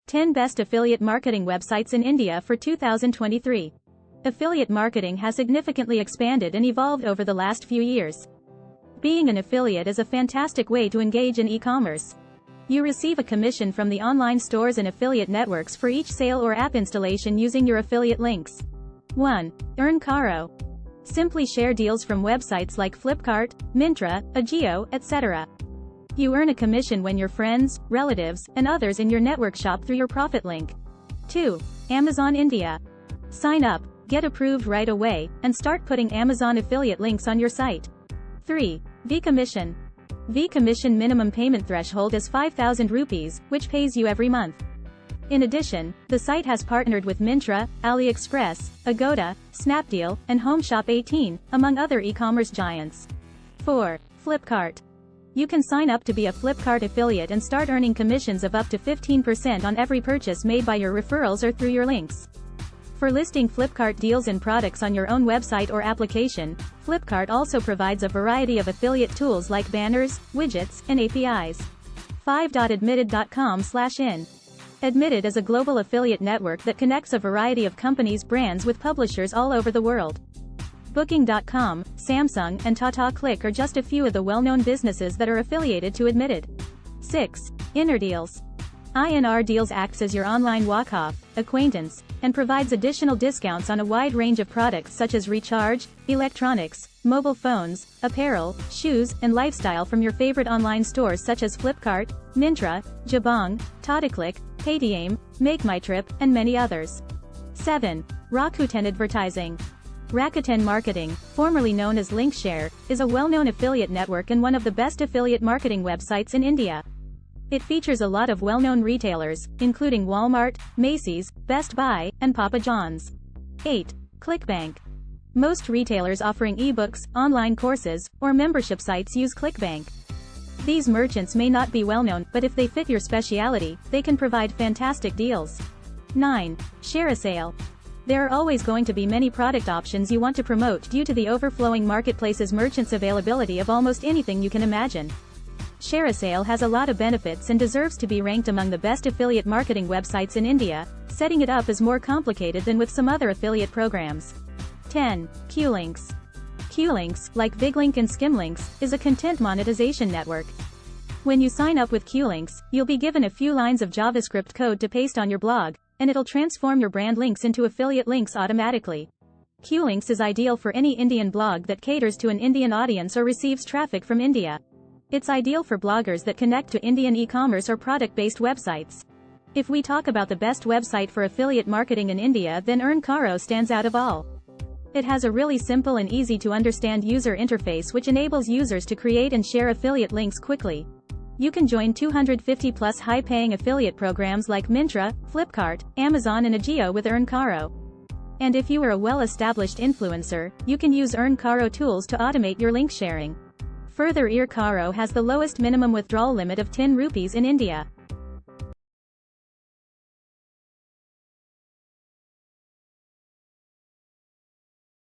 10 Best Affiliate Marketing Websites in India for 2023. Affiliate marketing has significantly expanded and evolved over the last few years. Being an affiliate is a fantastic way to engage in e-commerce. You receive a commission from the online stores and affiliate networks for each sale or app installation using your affiliate links. 1. Earn Caro. Simply share deals from websites like Flipkart, Myntra, Ajio, etc. You earn a commission when your friends, relatives, and others in your network shop through your profit link. 2. Amazon India. Sign up, get approved right away, and start putting Amazon affiliate links on your site. 3. V-Commission. V-Commission minimum payment threshold is 5,000 rupees, which pays you every month. In addition, the site has partnered with Myntra, AliExpress, Agoda, Snapdeal, and HomeShop18, among other e-commerce giants. 4. Flipkart. You can sign up to be a Flipkart affiliate and start earning commissions of up to 15% on every purchase made by your referrals or through your links. For listing Flipkart deals and products on your own website or application, Flipkart also provides a variety of affiliate tools like banners, widgets, and APIs. 5.admitted.com/in. Admitted is a global affiliate network that connects a variety of companies' brands with publishers all over the world. Booking.com, Samsung, and Tata Click are just a few of the well-known businesses that are affiliated to Admitted. 6. Inner Deals. INR Deals acts as your online walk-off, acquaintance, and provides additional discounts on a wide range of products such as recharge, electronics, mobile phones, apparel, shoes, and lifestyle from your favorite online stores such as Flipkart, Myntra, Jabong, TataClick, Paytm, MakeMyTrip, and many others. 7. Rakuten Advertising. Rakuten Marketing, formerly known as Linkshare, is a well-known affiliate network and one of the best affiliate marketing websites in India. It features a lot of well-known retailers, including Walmart, Macy's, Best Buy, and Papa John's. 8. ClickBank. Most retailers offering ebooks, online courses, or membership sites use ClickBank. These merchants may not be well-known, but if they fit your specialty, they can provide fantastic deals. 9. ShareASale. There are always going to be many product options you want to promote due to the overflowing marketplace's merchants' availability of almost anything you can imagine. ShareASale has a lot of benefits and deserves to be ranked among the best affiliate marketing websites in India. Setting it up is more complicated than with some other affiliate programs. 10. QLinks. QLinks, like BigLink and Skimlinks, is a content monetization network. When you sign up with QLinks, you'll be given a few lines of JavaScript code to paste on your blog, and it'll transform your brand links into affiliate links automatically. QLinks is ideal for any Indian blog that caters to an Indian audience or receives traffic from India. It's ideal for bloggers that connect to Indian e-commerce or product-based websites. If we talk about the best website for affiliate marketing in India, then Earn Caro stands out of all. It has a really simple and easy to understand user interface which enables users to create and share affiliate links quickly. You can join 250 plus high-paying affiliate programs like Myntra, Flipkart, Amazon and Ajio with Earn Caro. And if you are a well-established influencer, you can use Earn Caro tools to automate your link sharing. Further, Earn Caro has the lowest minimum withdrawal limit of 10 rupees in India.